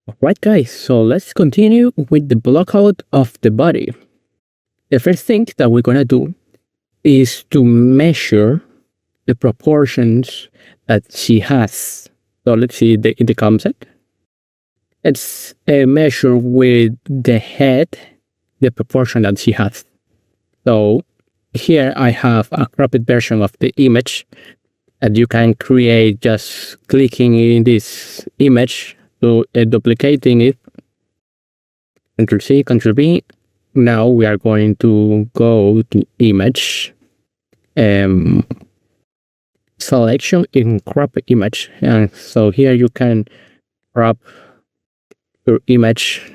Alright guys, so let's continue with the blockout of the body. The first thing that we're gonna do is to measure the proportions that she has. So let's see in the concept. Let's measure with the head the proportion that she has. So here I have a cropped version of the image that you can create just clicking in this image to duplicating it. Ctrl C, Ctrl V. Now we are going to go to image, selection in crop image, and so here you can crop your image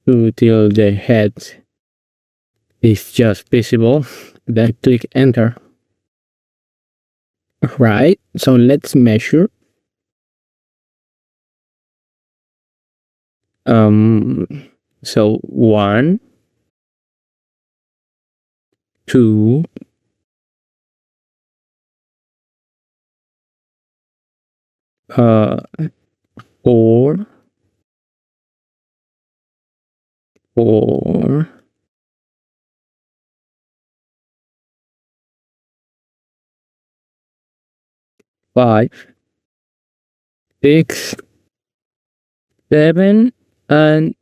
until the head is just visible. Then click enter. Right, so let's measure. So 1, 2, 4, 4, 5, 6, 7, and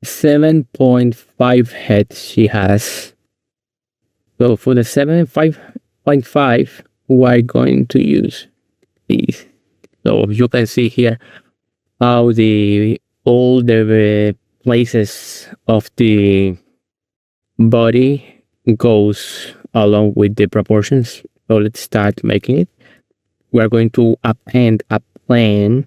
7.5 heads she has. So for the 7.5, we're going to use these. So you can see here how all the places of the body goes along with the proportions. So let's start making it. We're going to append a plane,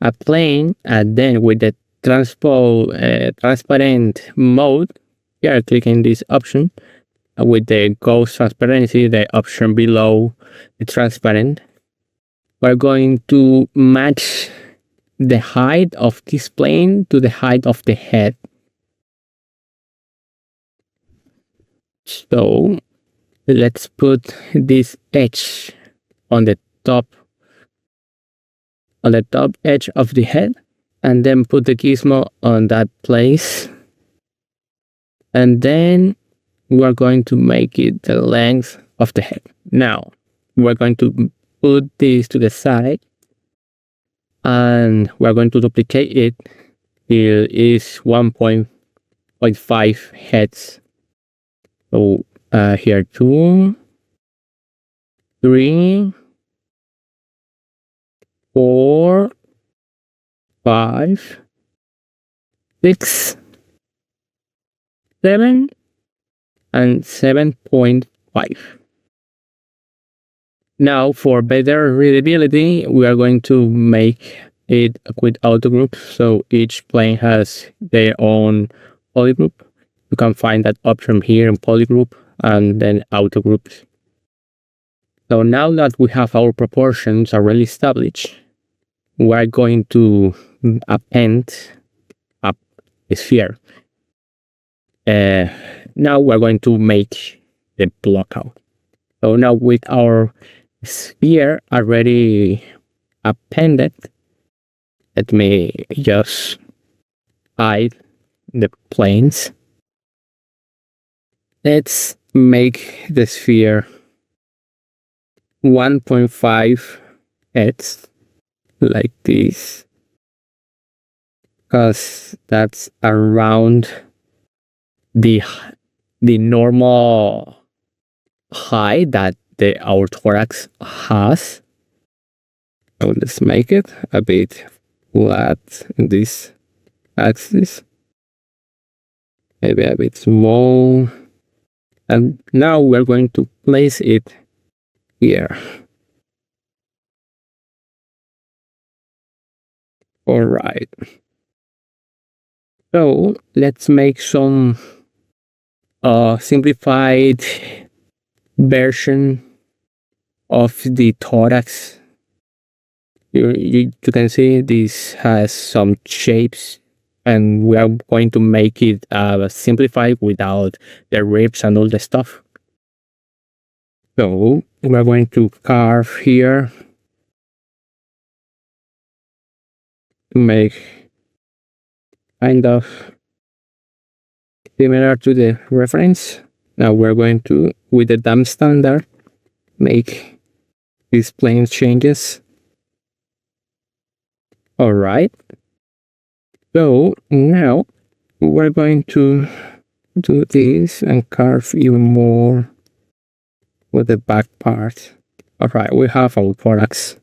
and then with the transparent mode, here clicking this option with the ghost transparency, the option below the transparent, we're going to match the height of this plane to the height of the head. So let's put this edge on the top edge of the head, and then put the gizmo on that place, and then we're going to make it the length of the head. Now we're going to put this to the side, and we're going to duplicate it till is 1.5 heads. So here 2, 3, 4, 5, 6, 7, and 7.5. Now for better readability, we are going to make it with auto group. So each plane has their own polygroup. You can find that option here in polygroup and then auto groups. So now that we have our proportions already established, we're going to append a sphere. Now we're going to make the blockout. So now with our sphere already appended, let me just hide the planes. Let's make the sphere 1.5 heads like this, because that's around the normal height that our thorax has. So let's make it a bit flat in this axis, maybe a bit small, and now we're going to place it here. All right, so let's make some simplified version of the thorax. You can see this has some shapes, and we are going to make it simplified without the ribs and all the stuff. So we're going to carve here to make kind of similar to the reference. Now we're going to, with the dump standard, make these plane changes. All right. So now we're going to do this and carve even more with the back part. All right, we have our products.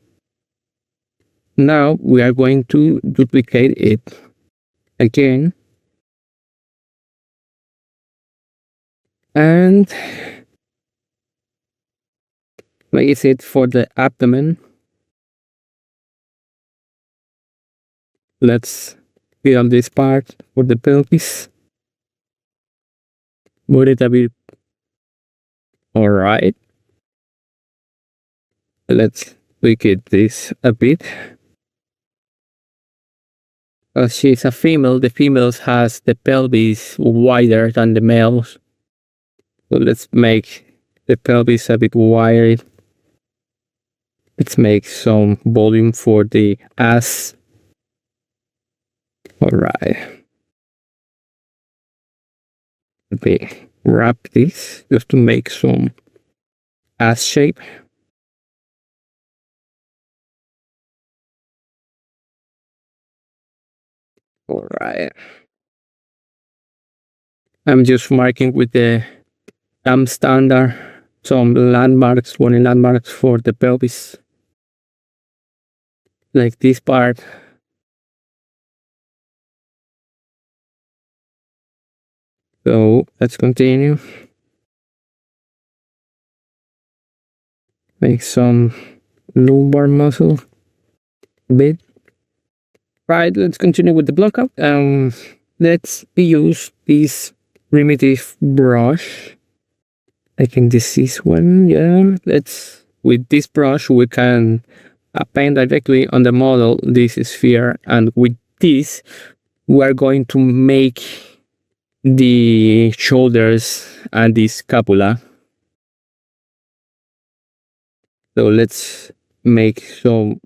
Now we are going to duplicate it again. And place it for the abdomen. Let's fill this part for the pelvis. Move it a bit. All right. Let's tweak it this a bit. As she's a female, the females has the pelvis wider than the males. So let's make the pelvis a bit wider. Let's make some volume for the ass. All right. Let me wrap this just to make some ass shape. All right. I'm just marking with the standard some landmarks, warning landmarks for the pelvis. Like this part. So let's continue. Make some lumbar muscle bit. Right, let's continue with the blockout. Let's use this primitive brush. I think this is one. Yeah, with this brush we can paint directly on the model this sphere, and with this we are going to make the shoulders and the scapula. So let's make some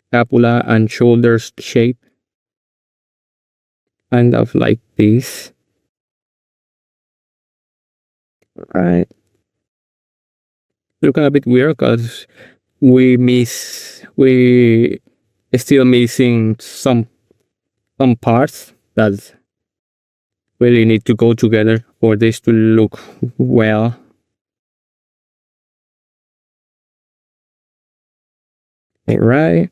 scapula and shoulders shape, kind of like this. Right. Looking a bit weird because we still missing some parts that really need to go together for this to look well. All right.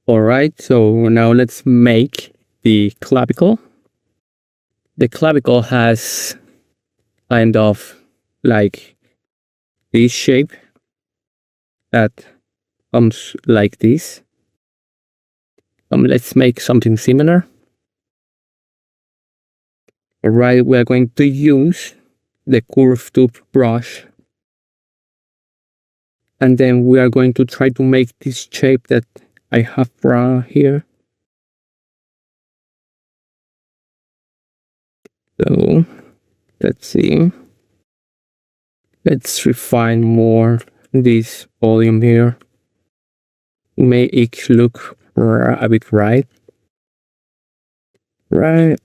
All right, so now let's make the clavicle. The clavicle has kind of like this shape that comes like this. Let's make something similar. All right, we're going to use the curved tube brush, and then we are going to try to make this shape that I have drawn here. So let's see. Let's refine more this volume here. Make it look a bit right. Right.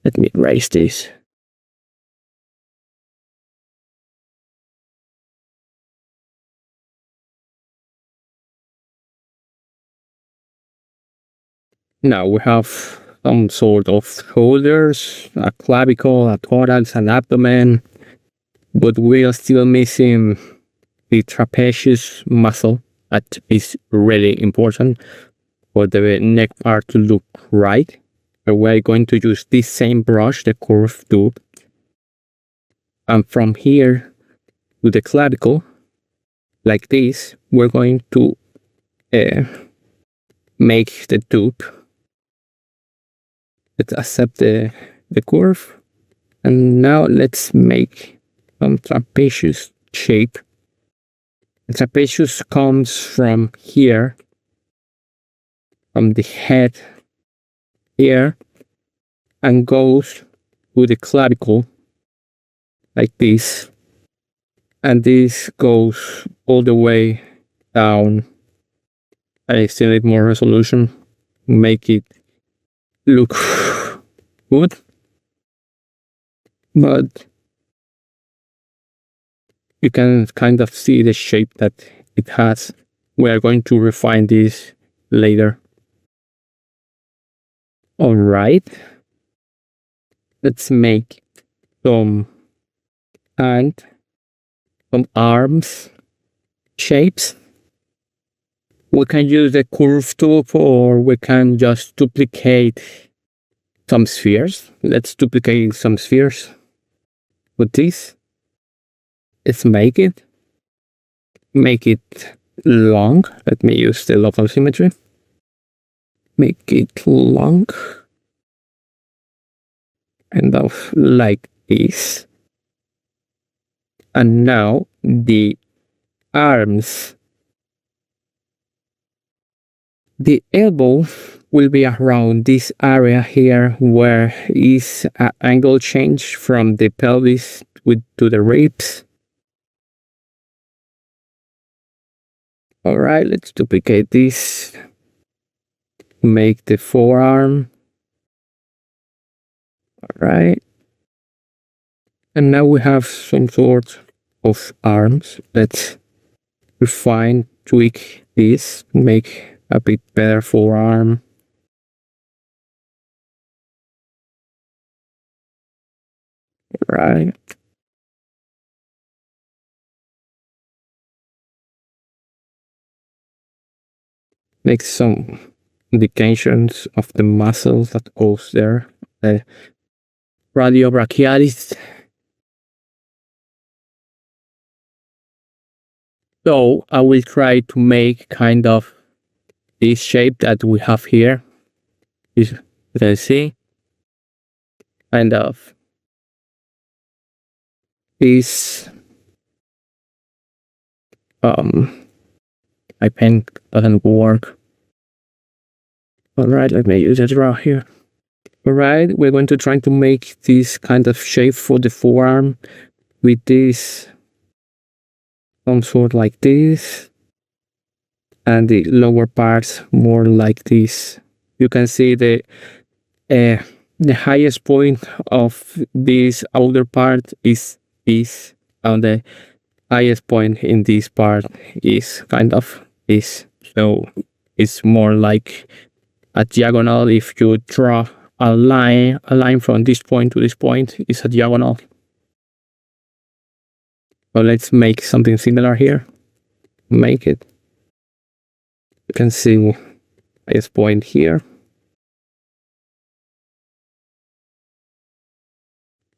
Let me erase this. Now we have some sort of shoulders, a clavicle, a thorax, an abdomen, but we are still missing the trapezius muscle. That is really important for the neck part to look right. So we're going to use this same brush, the curved tube, and from here to the clavicle, like this, we're going to make the tube. Let's accept the curve, and now let's make some trapezius shape. The trapezius comes from here, from the head here and goes to the clavicle like this, and this goes all the way down. I still need more resolution, make it look good, but you can kind of see the shape that it has. We are going to refine this later. All right, let's make some hand, some arms shapes. We can use the curve tool, or we can just duplicate some spheres. Let's duplicate some spheres with this. Let's make it long. Let me use the local symmetry. Make it long, kind of like this. And now the arms. The elbow will be around this area here where is an angle change from the pelvis to the ribs. All right, let's duplicate this. Make the forearm. All right. And now we have some sort of arms. Let's refine, tweak this, make a bit better forearm. Right. Make some indications of the muscles that goes there. The radiobrachialis. So I will try to make kind of this shape that we have here. You can see kind of this. My pen doesn't work. All right, let me use a draw here. All right, we're going to try to make this kind of shape for the forearm with this, some sort like this, and the lower parts more like this. You can see the highest point of this outer part is this, and the highest point in this part is kind of this. So it's more like a diagonal. If you draw a line from this point to this point, is a diagonal. So let's make something similar here. Make it. You can see highest point here.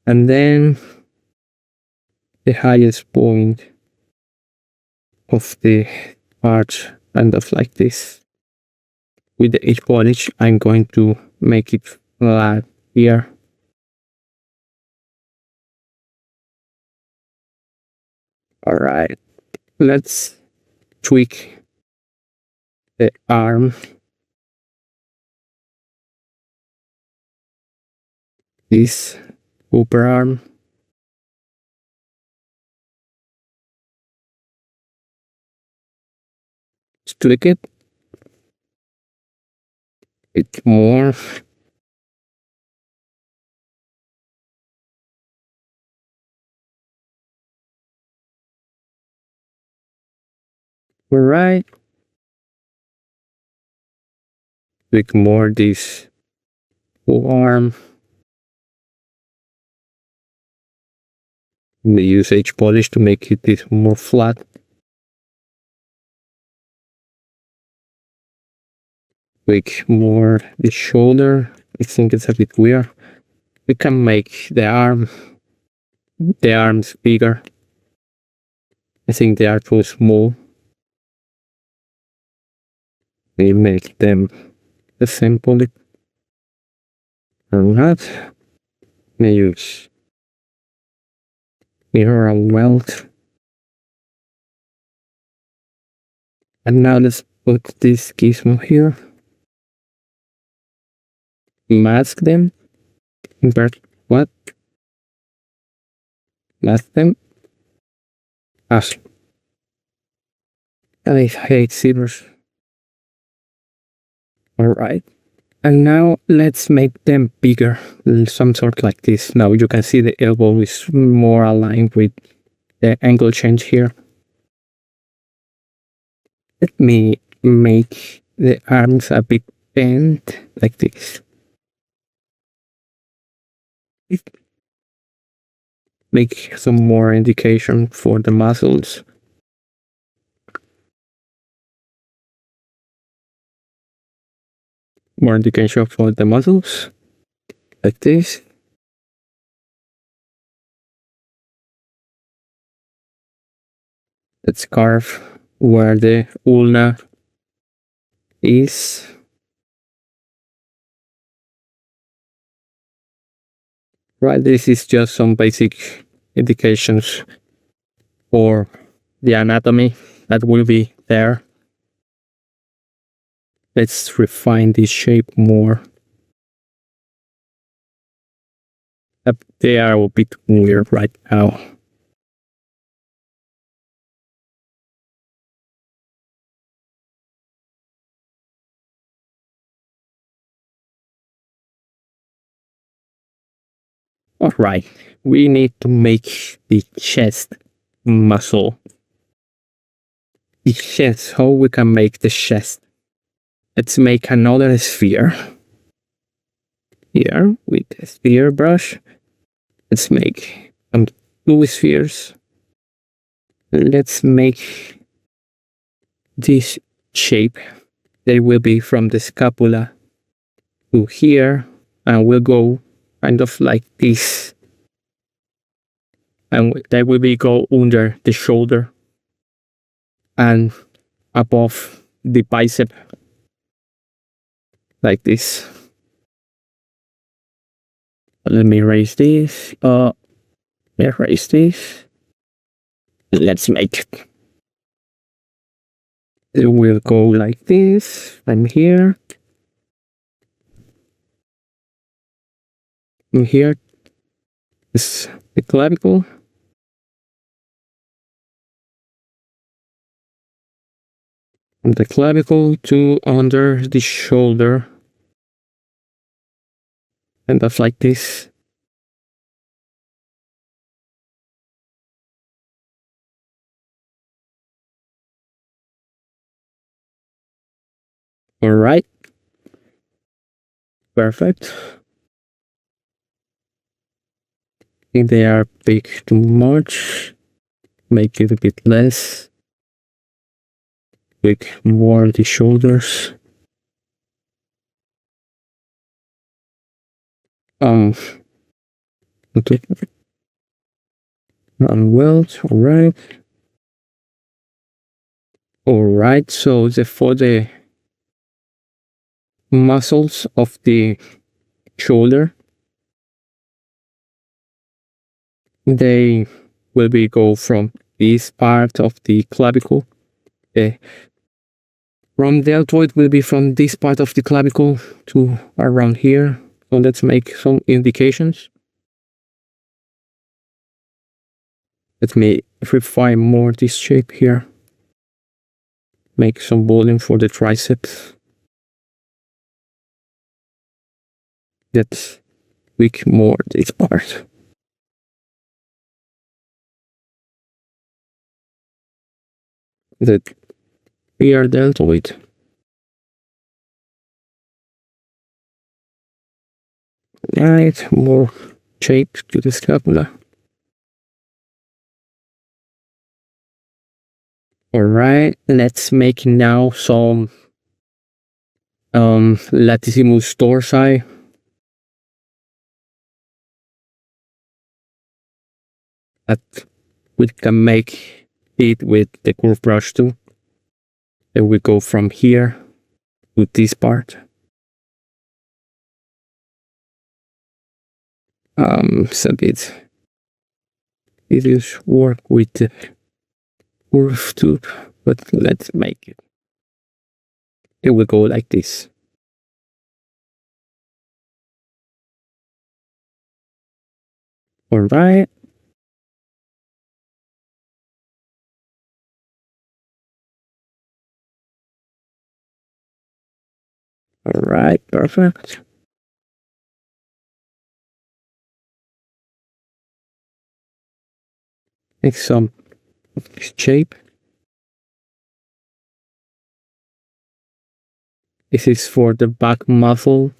And then the highest point of the arch, kind of like this. With the edge polish, I'm going to make it flat here. All right, let's tweak the arm. This upper arm. Let's tweak it. It's more. All right. Tweak more this forearm. We use edge polish to make it this more flat. Tweak more the shoulder. I think it's a bit weird. We can make the arms bigger. I think they are too small. We make them the same poly. And that we use mirror weld. And now let's put this gizmo here. mask them. Invert what? Mask them. As I hate scissors. Alright. And now let's make them bigger. Some sort like this. Now you can see the elbow is more aligned with the angle change here. Let me make the arms a bit bent like this. Make some more indication for the muscles. More indication for the muscles. Like this. Let's carve where the ulna is. Right, this is just some basic indications for the anatomy that will be there. Let's refine this shape more. They are a bit weird right now. Alright, we need to make the chest muscle. The chest, how we can make the chest? Let's make another sphere. Here, with a sphere brush. Let's make two spheres. Let's make this shape. They will be from the scapula to here, and we'll go kind of like this, and that will be go under the shoulder and above the bicep like this. Let me erase this. Erase this. Let's make it. It will go like this. I'm here. And here is the clavicle. From the clavicle to under the shoulder. And that's like this. Alright. Perfect. I think they are big too much. Make it a bit less. Big more the shoulders. Okay. Unweld, alright. Alright, so for the muscles of the shoulder, they will be go from this part of the clavicle. From the deltoid will be from this part of the clavicle to around here. So let's make some indications. Let me refine more this shape here. Make some volume for the triceps. Let's tweak more this part. The rear deltoid. Right, more shape to the scapula. Alright, let's make now some latissimus dorsi. That we can make it with the curve brush too. And we go from here to this part. It's a bit tedious work with the curve too, but let's make it. It will go like this. All right. All right. Perfect. Make some shape. This is for the back muscle.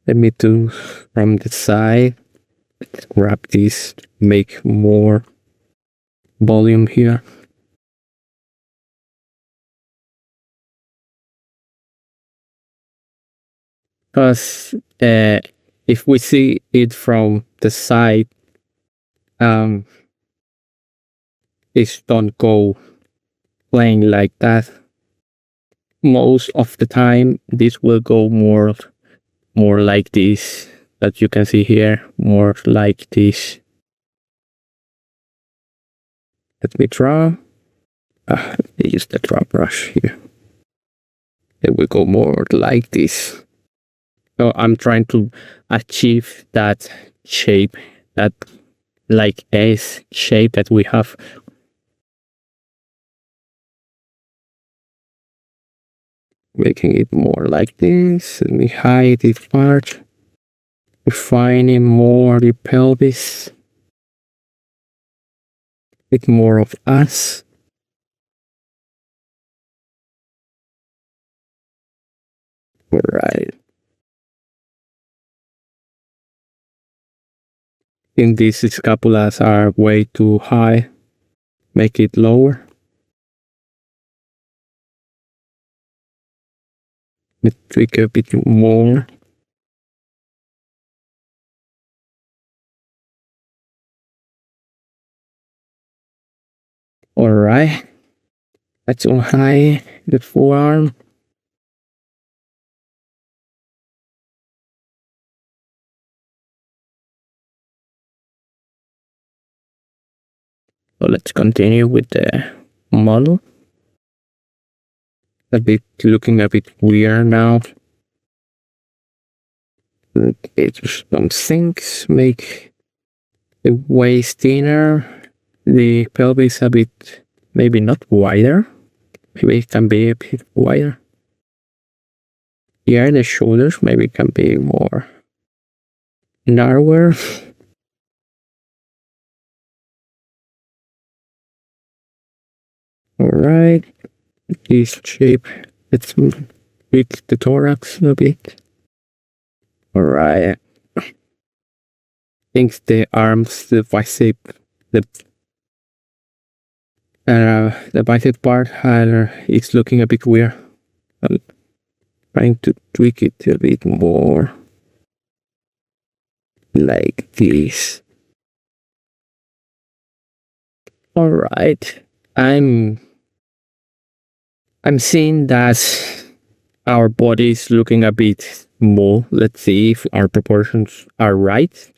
Let me do from the side. Grab this. Make more volume here. Because if we see it from the side, um, it don't go playing like that. Most of the time, this will go more like this that you can see here, more like this. Let me draw. Use the draw brush here. It will go more like this. So I'm trying to achieve that shape, that like S shape that we have. Making it more like this. Let me hide this part. Refining more the pelvis. With more of us. Right. In these scapulas are way too high. Make it lower. Let me tweak a bit more. Alright. That's on high the forearm. So let's continue with the model. Looking a bit weird now. It's some things make the waist thinner, the pelvis a bit, maybe not wider. Maybe it can be a bit wider. Here, the shoulders maybe can be more narrower. Alright, this shape, let's tweak the thorax a bit. Alright. I think the arms, the bicep, the bicep part is looking a bit weird. I'm trying to tweak it a bit more like this. Alright, I'm seeing that our body is looking a bit more. Let's see if our proportions are right.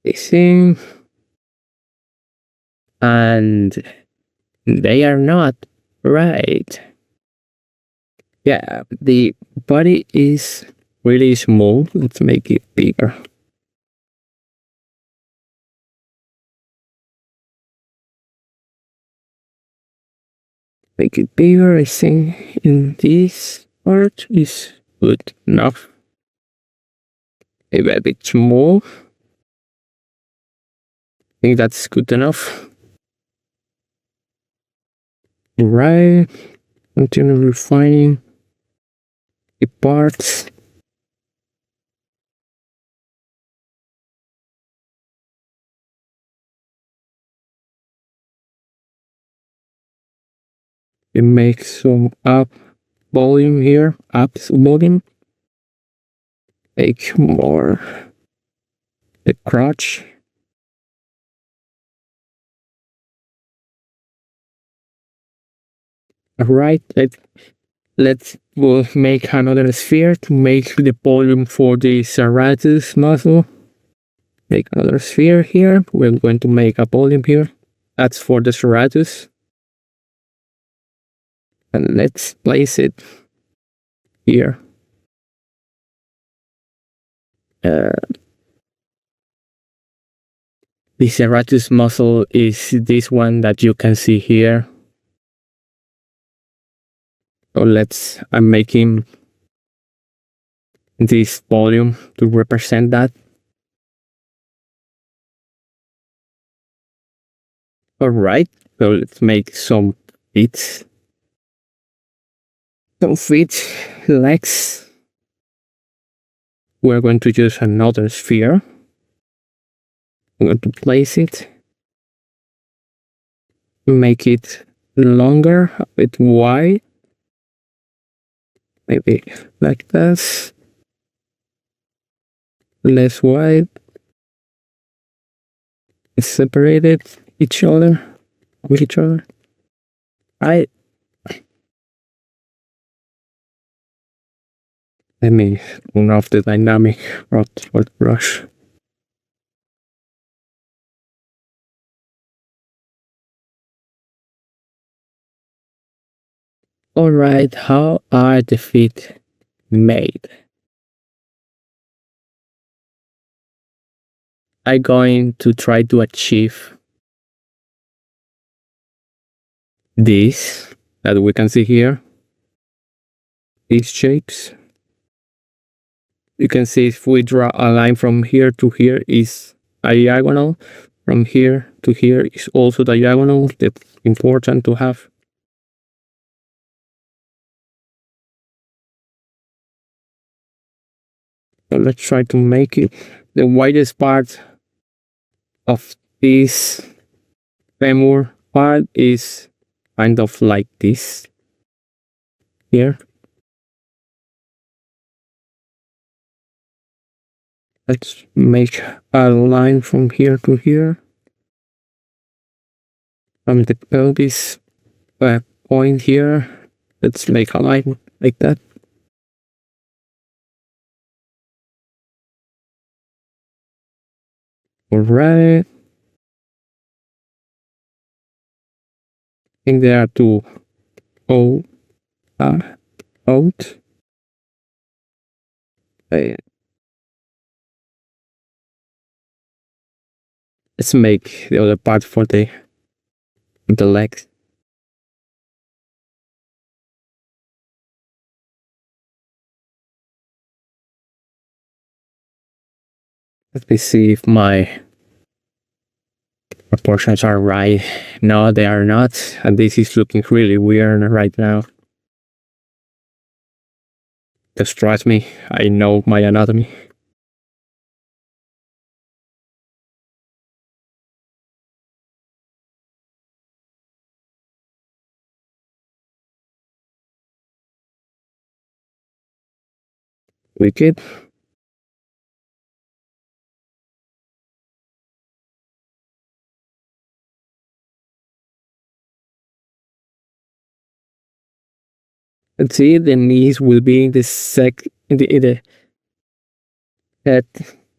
I think, and they are not right. Yeah, the body is really small. Let's make it bigger. Make it bigger. I think in this part is good enough. Maybe a bit small. I think that's good enough. Right. Continue refining the parts. And make some up volume here. Up volume. Make more the crotch. Alright, we'll make another sphere to make the volume for the serratus muscle. Make another sphere here. We're going to make a volume here. That's for the serratus. And let's place it here. Uh, the serratus muscle is this one that you can see here. So I'm making this volume to represent that. All right, so let's make some feet. Some feet, legs. We're going to use another sphere. I'm going to place it. Make it longer, a bit wide. Maybe like this. Less wide. Separated each other with each other. Let me turn off the dynamic rod for the brush. Alright, how are the feet made? I'm going to try to achieve this that we can see here. These shapes. You can see if we draw a line from here to here is diagonal. From here to here is also diagonal. That's important to have. So let's try to make it. The widest part of this femur part is kind of like this here. Let's make a line from here to here. From the pelvis point here, let's make a line like that. Alright. I think there are two out. Let's make the other part for the legs. Let me see if my proportions are right. No, they are not. And this is looking really weird right now. Just trust me, I know my anatomy. Wicked. Let's see, the knees will be in the head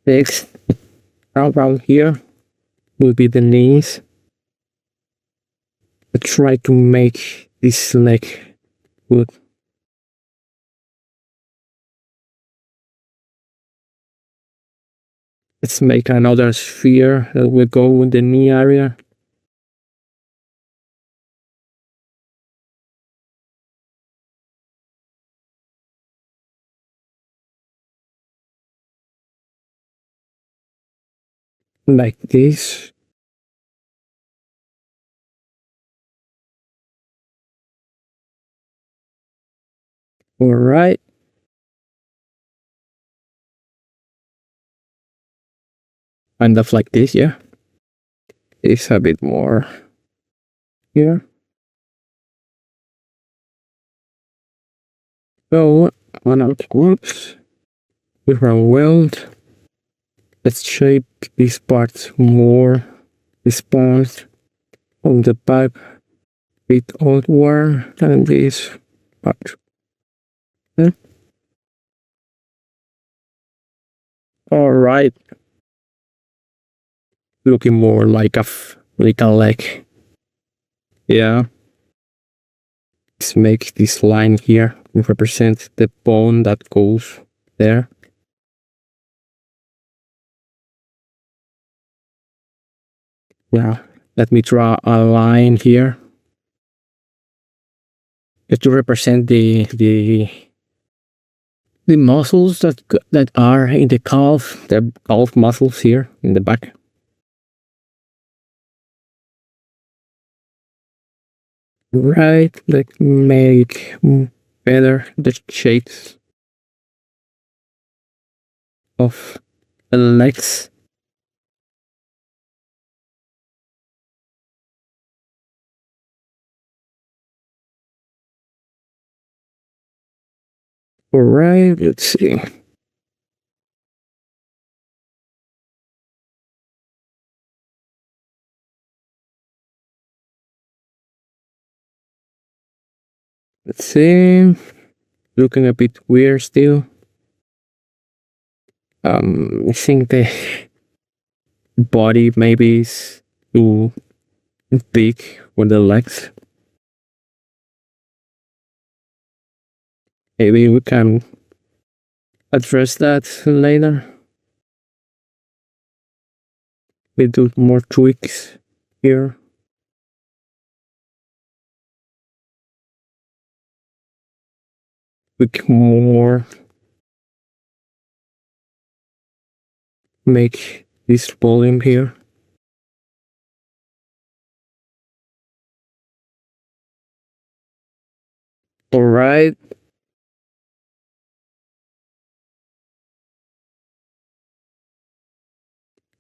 next. Around here will be the knees. Let's try to make this leg good. Let's make another sphere that will go in the knee area. Like this. Alright. Kind of like this, yeah. It's a bit more here. So, one out groups. We run weld. Let's shape this part more. This part on the back bit outward than this part. Okay. Alright. Looking more like a leg. Yeah. Let's make this line here represent the bone that goes there. Now, let me draw a line here just to represent the muscles that are in the calf muscles here in the back. Right, like make better the shapes of the legs. Alright, let's see. Let's see. Looking a bit weird still. I think the body maybe is too big for the legs. Maybe we can address that later. We do more tweaks here. Tweak more. Make this volume here. Alright.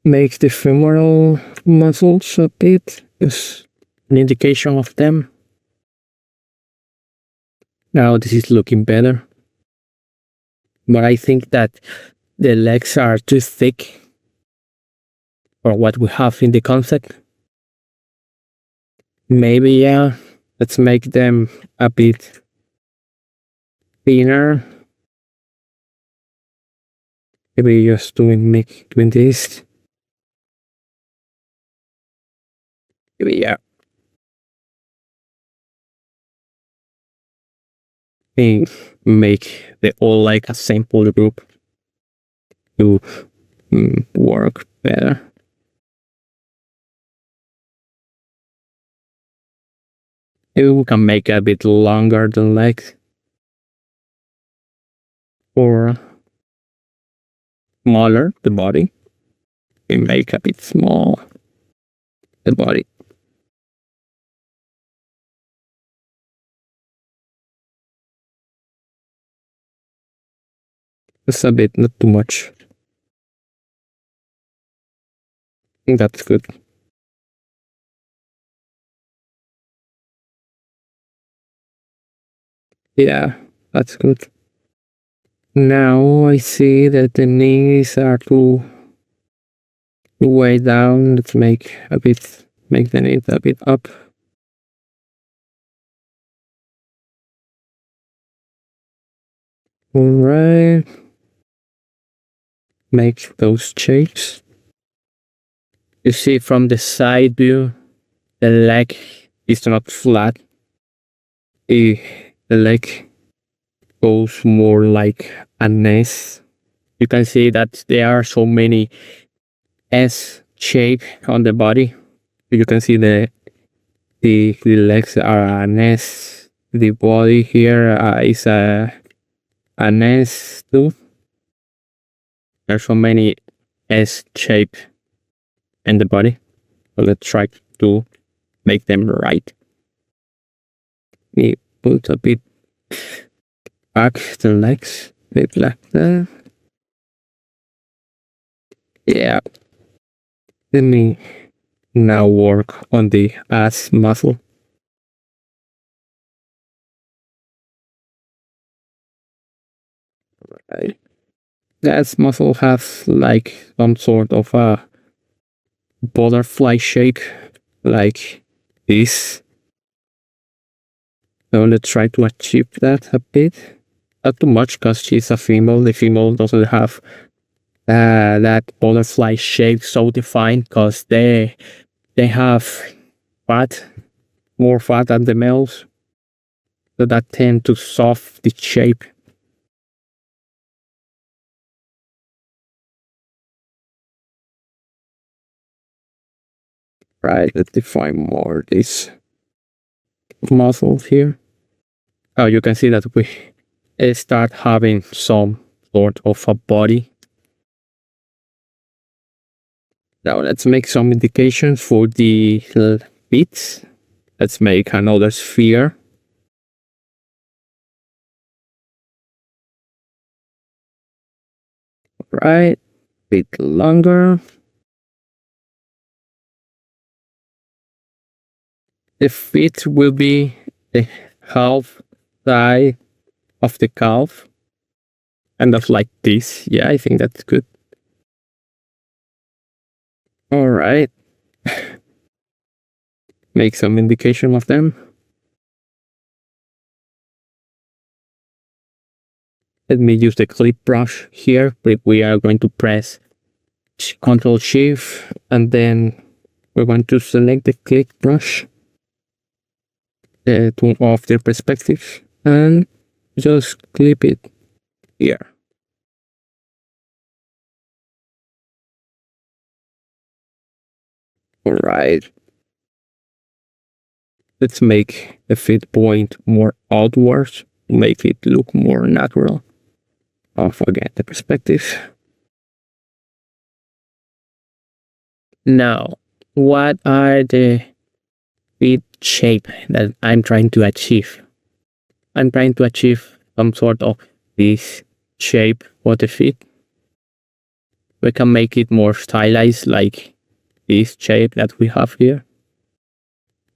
Make the femoral muscles a bit. Just an indication of them. Now this is looking better. But I think that the legs are too thick for what we have in the concept. Maybe, yeah, let's make them a bit thinner. Maybe just doing this. Maybe, yeah. Make the all like a sample group to work better. Maybe we can make a bit longer the legs, or smaller the body. We make a bit small the body. Just a bit, not too much. I think that's good. Yeah, that's good. Now I see that the knees are too way down. Let's make the knees a bit up. Alright. Make those shapes. You see from the side view, the leg is not flat. The leg goes more like an S. You can see that there are so many S shape on the body. You can see the legs are an S. The body here is an S too. There's so many S shape in the body. So let's try to make them right. We put a bit back the legs, maybe like that. Yeah. Let me now work on the ass muscle. Right. The ass muscle has like some sort of a butterfly shape, like this. So let's try to achieve that a bit. Not too much because she's a female. The female doesn't have that butterfly shape so defined because they have fat, more fat than the males. So that tend to soft the shape. Right, let's define more these muscles here. Oh, you can see that we start having some sort of a body. Now let's make some indications for the feet. Let's make another sphere. Right, bit longer. The feet will be the half thigh of the calf. Kind of like this. Yeah, I think that's good. All right. Make some indication of them. Let me use the clip brush here. We are going to press Ctrl Shift and then we're going to select the clip brush to off the perspective and just clip it here. All right. Let's make the feet point more outwards to make it look more natural. Off again the perspective. Now, what are the feet shape that I'm trying to achieve? I'm trying to achieve some sort of this shape for the feet. We can make it more stylized like this shape that we have here.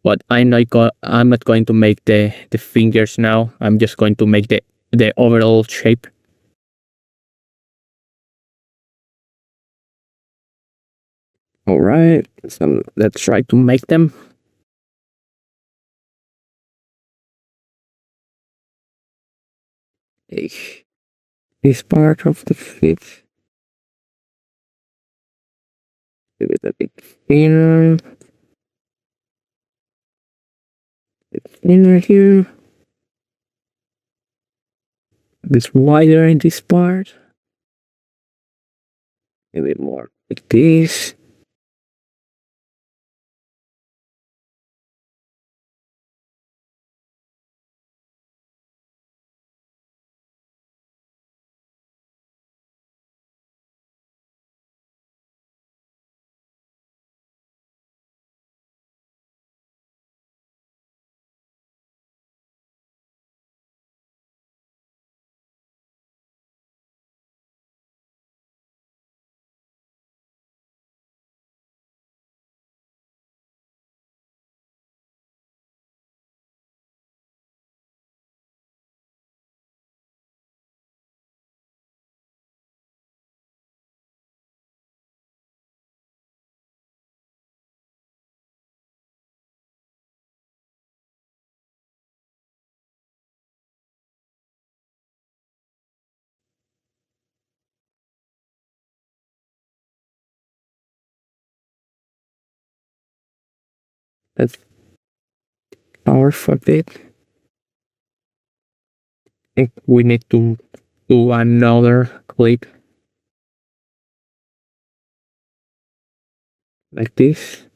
But I'm not going to make the fingers now. I'm just going to make the overall shape. All right, so let's try to make them. Take this part of the feet. Give it a bit thinner. Bit thinner here. This wider in this part. A bit more like this. That's powerful bit. I think we need to do another clip like this.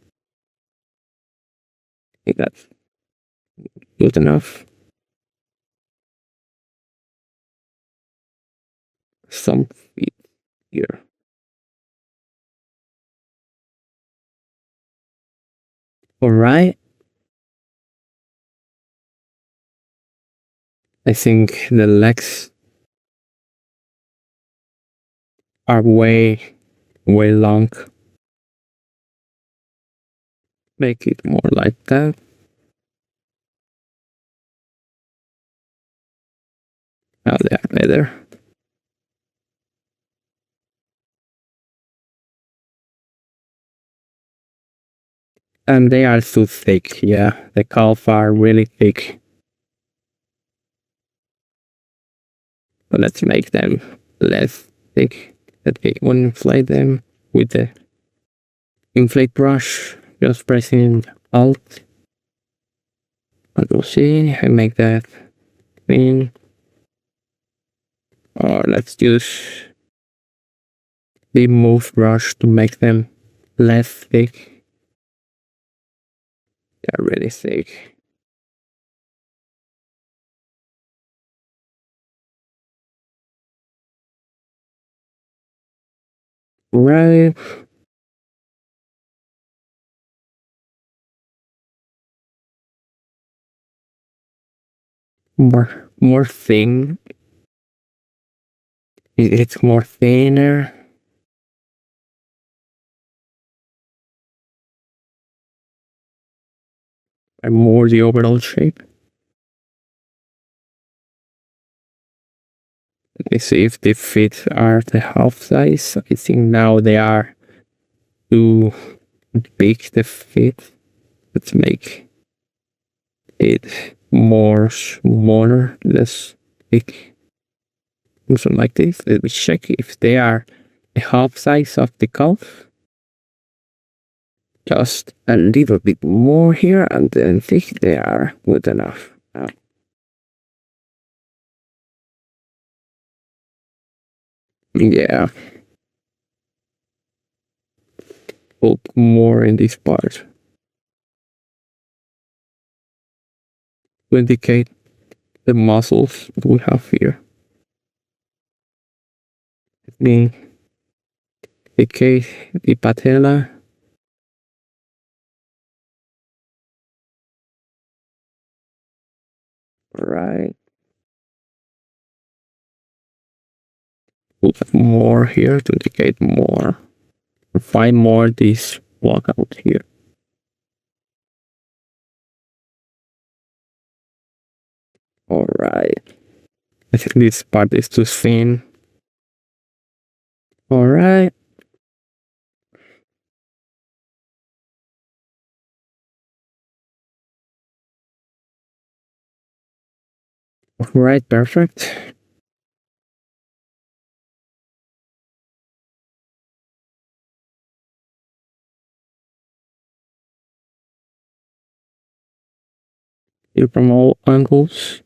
I think that's good enough. Some feet here. All right. I think the legs are way long. Make it more like that. Now they are better. And they are too thick. Yeah, the calf are really thick. So let's make them less thick. Let me inflate them with the inflate brush. Just pressing Alt. Control C. I make that thin. Or let's use the move brush to make them less thick. They're really thick. Right. More thin. It's more thinner. And more the overall shape. Let me see if the fit are the half size. I think now they are too big, the fit. Let's make it more smaller, less big. Something like this. Let me check if they are the half size of the calf. Just a little bit more here, and then think they are good enough. Yeah. Put more in this part to indicate the muscles we have here. Let me indicate the patella. Right. Put more here to indicate more. Find more this blockout here. All right. I think this part is too thin. All right. All right. Perfect. Here from all angles.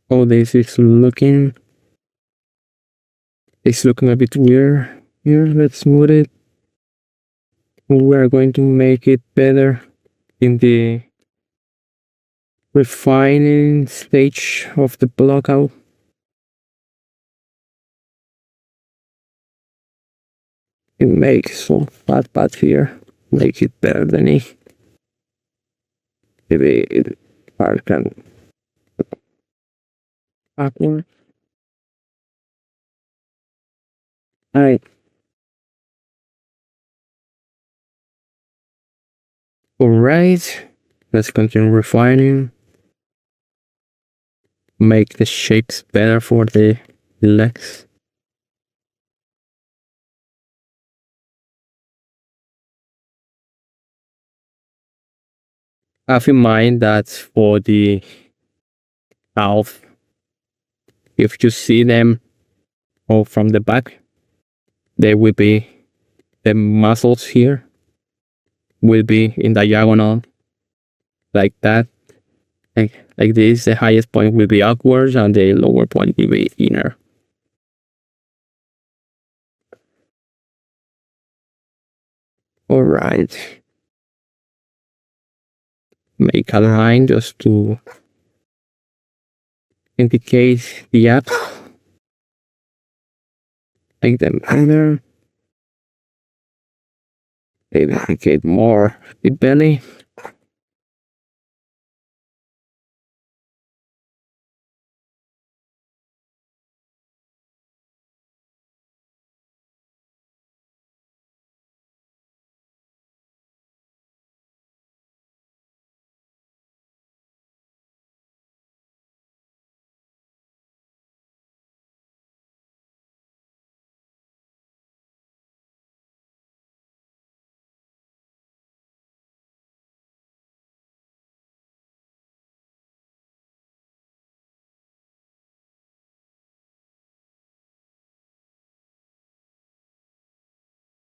Oh, this is looking. It's looking a bit weird. Here, let's smooth it. We're going to make it better in the refining stage of the blockout. It makes some fat part here, make it better than it. Maybe it part can backward. Alright. Alright. Let's continue refining. Make the shapes better for the legs. Have in mind that for the calf, if you see them all from the back, they will be the muscles here will be in diagonal like that, like this. The highest point will be outwards and the lower point will be inner. All right. Make a line just to indicate the abs. Make them inner. Maybe indicate more the belly.